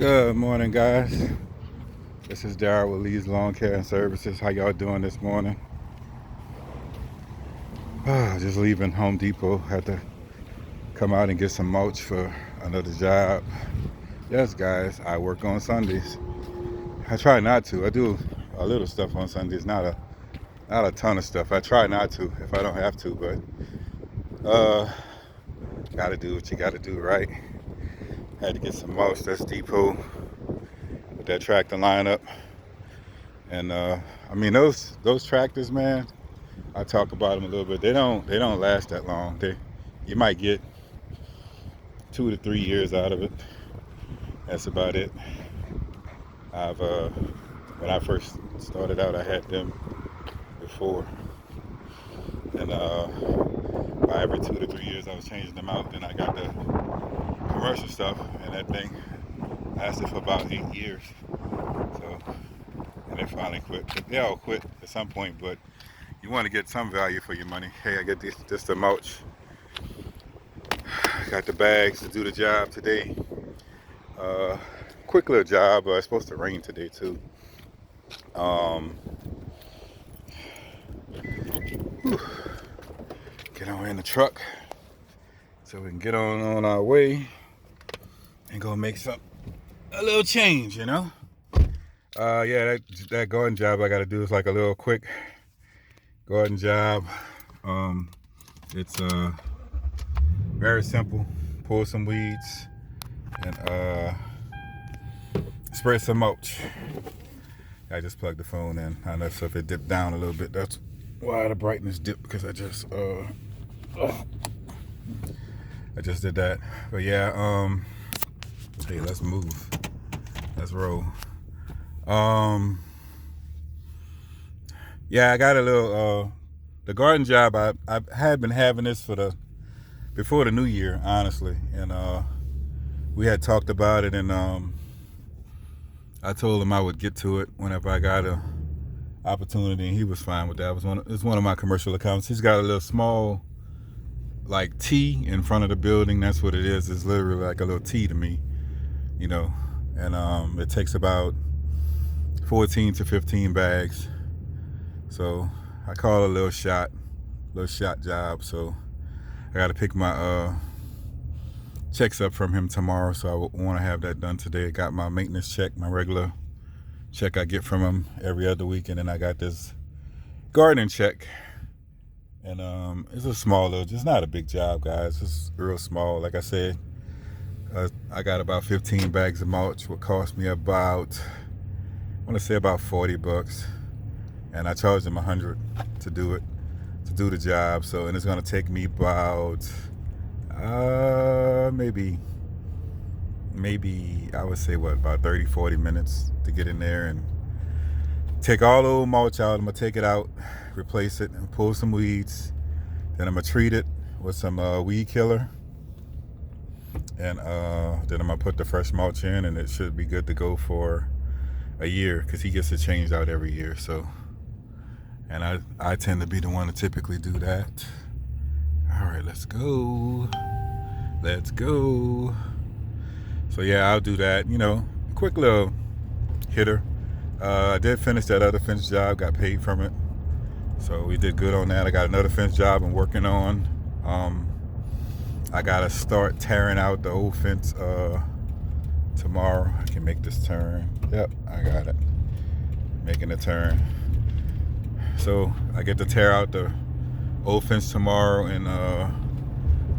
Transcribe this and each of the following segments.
Good morning, guys. This is Darryl with Lee's Lawn Care and Services. How y'all doing this morning? Just leaving Home Depot. Had to come out and get some mulch for another job. Yes, guys, I work on Sundays. I try not to. I do a little stuff on Sundays, not a ton of stuff. I try not to if I don't have to, but gotta do what you gotta do, right? Had to get some mulch. That's Depot with that tractor lineup. And I mean those tractors, man. I talk about them a little bit. They don't last that long. You might get 2 to 3 years out of it. That's about it. I've when I first started out, I had them before, and by every 2 to 3 years, I was changing them out. Then I got the commercial stuff, and that thing lasted for about 8 years. So, and they finally quit. They all quit at some point, but you want to get some value for your money. Hey, I get this the mulch. Got the bags to do the job today. Quick little job. It's supposed to rain today too. Get on in the truck so we can get on our way and go make a little change, you know. Yeah, that garden job I got to do is like a little quick garden job. It's very simple. Pull some weeds and spread some mulch. I just plugged the phone in. I know if it dipped down a little bit, that's why the brightness dipped, because I just did that. But yeah, hey, let's move. Let's roll. Yeah, I got a little the garden job. I had been having this before the new year, honestly, and we had talked about it, and I told him I would get to it whenever I got a opportunity, and he was fine with that. It's one of my commercial accounts. He's got a little small like T in front of the building. That's what it is. It's literally like a little T to me, you know. And it takes about 14 to 15 bags. So I call it a little shot job. So I got to pick my checks up from him tomorrow, so I want to have that done today. I got my maintenance check, my regular check I get from him every other week, and then I got this gardening check. And it's a small little, just not a big job, guys. It's real small. Like I said, I got about 15 bags of mulch, what cost me about, I want to say about $40, and I charged him $100 to do the job. So, and it's going to take me about maybe I would say about 30-40 minutes to get in there and take all the old mulch out. I'm gonna take it out, replace it, and pull some weeds. Then I'm gonna treat it with some weed killer, and then I'm gonna put the fresh mulch in, and it should be good to go for a year, because he gets it changed out every year. So, and I tend to be the one to typically do that. All right, let's go. So yeah, I'll do that. You know, quick little hitter. I did finish that other fence job, got paid from it. So we did good on that. I got another fence job I'm working on. I gotta start tearing out the old fence tomorrow. I can make this turn. Yep, I got it. Making a turn. So I get to tear out the old fence tomorrow and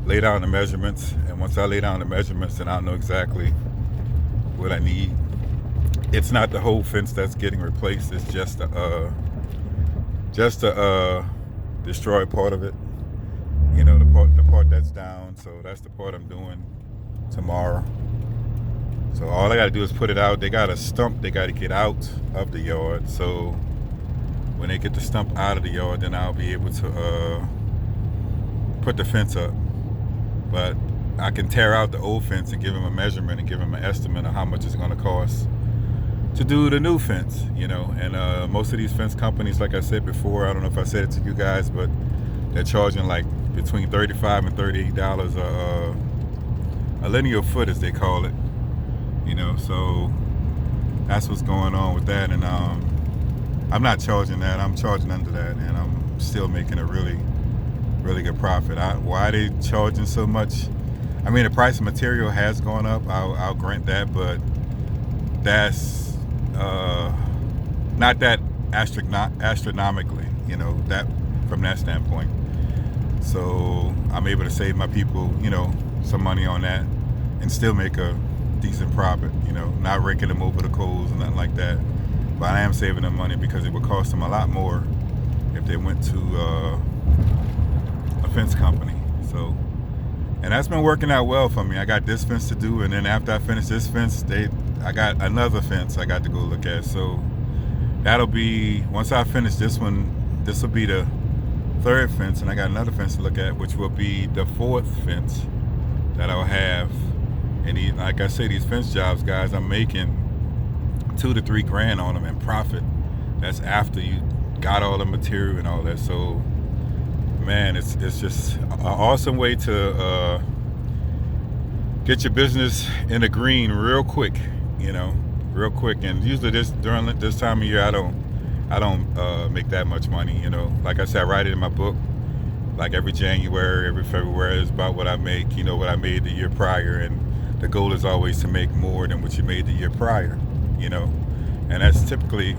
lay down the measurements. And once I lay down the measurements, then I'll know exactly what I need. It's not the whole fence that's getting replaced. It's just the destroyed part of it. You know, the part that's down. So that's the part I'm doing tomorrow. So all I gotta do is put it out. They got a stump they gotta get out of the yard. So when they get the stump out of the yard, then I'll be able to put the fence up. But I can tear out the old fence and give him a measurement and give him an estimate of how much it's gonna cost to do the new fence, you know. And most of these fence companies, like I said before, I don't know if I said it to you guys, but they're charging like between $35 and $38 a linear foot, as they call it. So that's what's going on with that. And I'm not charging that. I'm charging under that, and I'm still making a really, really good profit. Why are they charging so much? I mean, the price of material has gone up. I'll grant that, but that's not that astronomically, that from that standpoint. So I'm able to save my people, some money on that, and still make a decent profit. Not raking them over the coals and nothing like that. But I am saving them money because it would cost them a lot more if they went to a fence company. So, and that's been working out well for me. I got this fence to do, and then after I finish this fence, I got another fence I got to go look at. So that'll be, once I finish this one, this will be the third fence, and I got another fence to look at, which will be the fourth fence that I'll have. And like I say, these fence jobs, guys, I'm making $2 to $3 grand on them in profit. That's after you got all the material and all that. So, man, it's just an awesome way to get your business in the green real quick. Real quick. And usually during this time of year, I don't make that much money. Like I said, I write it in my book. Like every January, every February is about what I make. What I made the year prior, and the goal is always to make more than what you made the year prior. And that's typically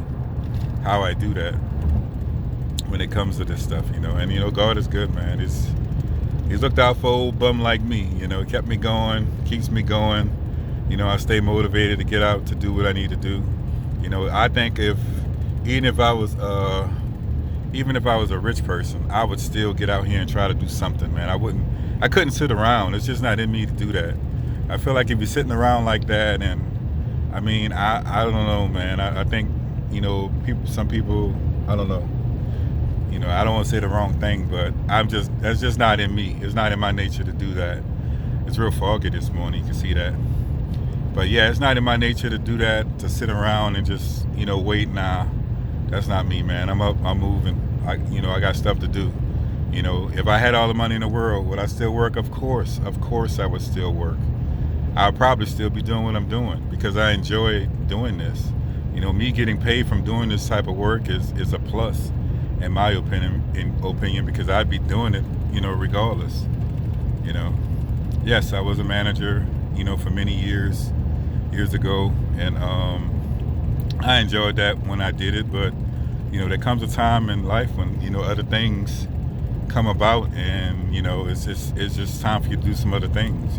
how I do that when it comes to this stuff. And God is good, man. He's looked out for old bum like me. He kept me going, keeps me going. I stay motivated to get out to do what I need to do. I think even if I was a rich person, I would still get out here and try to do something, man. I couldn't sit around. It's just not in me to do that. I feel like if you're sitting around like that, and I mean, I don't know, man. I think, some people, I don't know. I don't want to say the wrong thing, but that's just not in me. It's not in my nature to do that. It's real foggy this morning. You can see that. But yeah, it's not in my nature to do that, to sit around and just, wait. Nah, that's not me, man. I'm up, I'm moving. I got stuff to do. If I had all the money in the world, would I still work? Of course I would still work. I'll probably still be doing what I'm doing because I enjoy doing this. Me getting paid from doing this type of work is a plus, in my opinion, because I'd be doing it, regardless. Yes, I was a manager, for many years ago, and I enjoyed that when I did it. But there comes a time in life when other things come about, and it's just time for you to do some other things,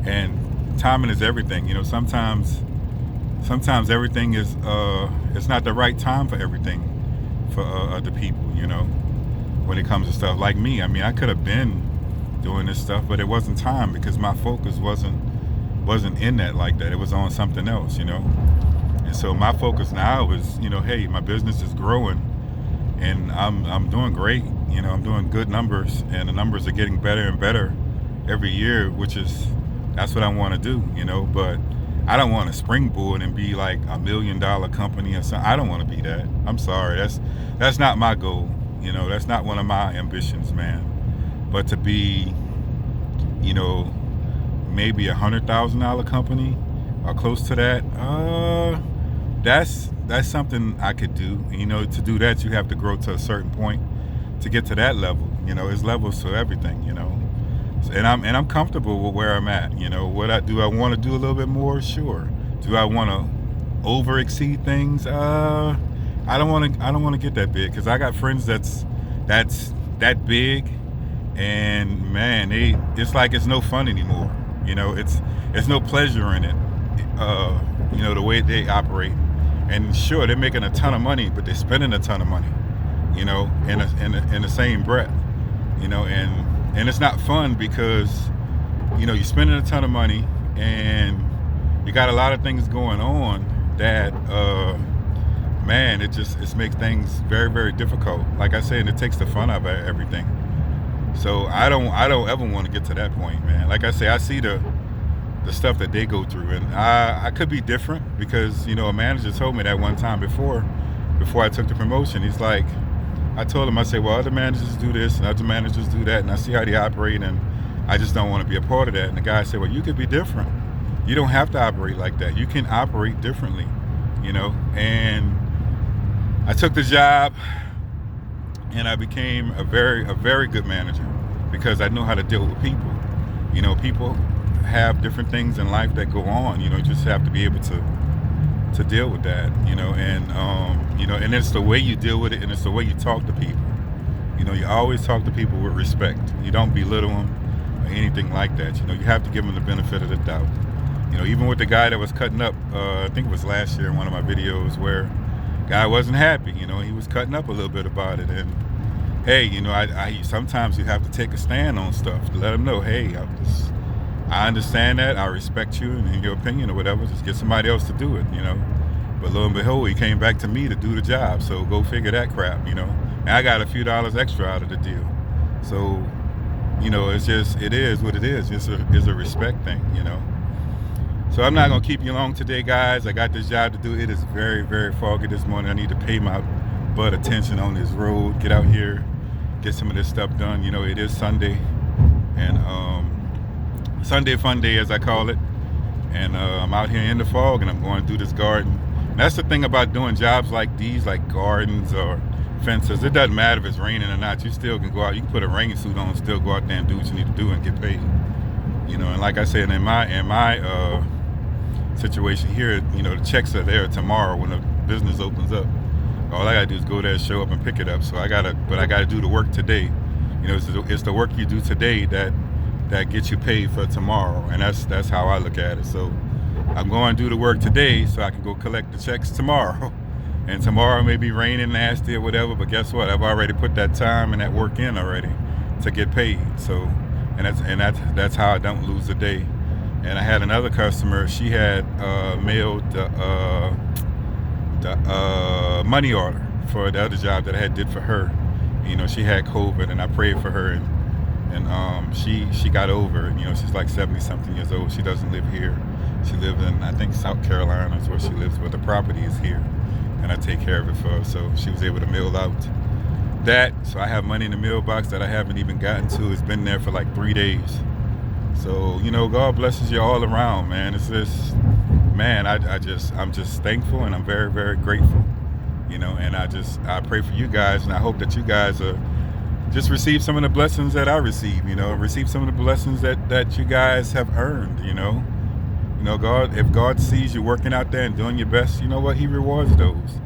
and timing is everything. Sometimes everything is it's not the right time for everything for other people, when it comes to stuff like me. I mean, I could have been doing this stuff, but it wasn't time because my focus wasn't in that like that. It was on something else, And so my focus now is, hey, my business is growing, and I'm doing great. I'm doing good numbers, and the numbers are getting better and better every year, that's what I want to do, But I don't want to springboard and be like $1 million company or something. I don't want to be that. I'm sorry. That's not my goal. That's not one of my ambitions, man. But to be, maybe $100,000 company or close to that, that's something I could do. To do that, you have to grow to a certain point to get to that level. There's levels to everything. And I'm comfortable with where I'm at. Do I want to do a little bit more? Sure. Do I want to over exceed things? I don't want to get that big, because I got friends that's that big, and man, it's like it's no fun anymore. It's no pleasure in it. The way they operate. And sure, they're making a ton of money, but they're spending a ton of money. In the same breath. And it's not fun because you're spending a ton of money, and you got a lot of things going on that man, it makes things very, very difficult. Like I said, it takes the fun out of everything. So I don't ever want to get to that point, man. Like I say, I see the stuff that they go through, and I could be different because a manager told me that one time before I took the promotion. He's like, I told him, I said, well, other managers do this and other managers do that, and I see how they operate, and I just don't want to be a part of that. And the guy said, well, you could be different. You don't have to operate like that. You can operate differently, you know. And I took the job, and I became a very good manager because I know how to deal with people. You know, people have different things in life that go on. You know, you just have to be able to deal with that. You know, and it's the way you deal with it, and it's the way you talk to people. You know, you always talk to people with respect. You don't belittle them or anything like that. You know, you have to give them the benefit of the doubt. You know, even with the guy that was cutting up, I think it was last year in one of my videos where guy wasn't happy. You know, he was cutting up a little bit about it. And hey, you know, I sometimes you have to take a stand on stuff to let them know, hey, I understand that, I respect you and your opinion or whatever. Just get somebody else to do it, you know. But lo and behold, he came back to me to do the job. So go figure that crap, you know. And I got a few dollars extra out of the deal. So, you know, it is what it is. It's a respect thing, you know. So I'm not gonna keep you long today, guys. I got this job to do. It is very foggy this morning. I need to pay my butt attention on this road. Get out here, get some of this stuff done. You know, it is Sunday, and Sunday fun day as I call it. And I'm out here in the fog, and I'm going to do this garden. And that's the thing about doing jobs like these, like gardens or fences. It doesn't matter if it's raining or not. You still can go out. You can put a rain suit on and still go out there and do what you need to do and get paid. You know, and like I said, in my situation here, you know, the checks are there tomorrow when the business opens up. All I gotta do is go there, show up, and pick it up. So I gotta do the work today. You know, it's the work you do today that gets you paid for tomorrow, and that's how I look at it. So I'm going to do the work today so I can go collect the checks tomorrow. And tomorrow may be raining nasty or whatever, but guess what? I've already put that time and that work in already to get paid. So, and that's how I don't lose a day. And I had another customer. She had mailed the money order for the other job that I did for her. You know, she had COVID, and I prayed for her, and she got over it. You know, she's like 70-something years old. She doesn't live here. She lives in, I think, South Carolina is where she lives, but the property is here, and I take care of it for her. So she was able to mail out that. So I have money in the mailbox that I haven't even gotten to. It's been there for like 3 days. So, you know, God blesses you all around, man. It's just, man, I'm just thankful, and I'm very grateful, you know. And I pray for you guys, and I hope that you guys just receive some of the blessings that I receive, you know, receive some of the blessings that you guys have earned, you know. You know, God, if God sees you working out there and doing your best, you know what, he rewards those,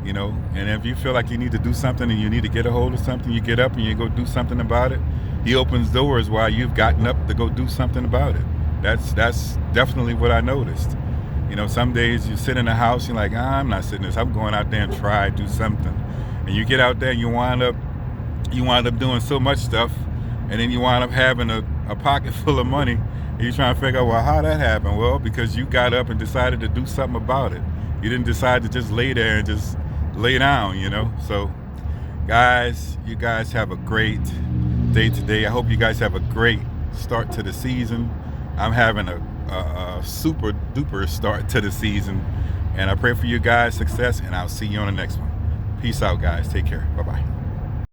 you know. And if you feel like you need to do something and you need to get a hold of something, you get up and you go do something about it. He opens doors while you've gotten up to go do something about it. That's definitely what I noticed. You know, some days you sit in the house, you're like, I'm not sitting this. I'm going out there and try to do something. And you get out there and you wind up doing so much stuff, and then you wind up having a pocket full of money, and you're trying to figure out, well, how that happened? Well, because you got up and decided to do something about it. You didn't decide to just lay there and just lay down, you know. So, guys, you guys have a great day today. I hope you guys have a great start to the season. I'm having a super duper start to the season, and I pray for you guys success, and I'll see you on the next one. Peace out, guys. Take care. Bye-bye.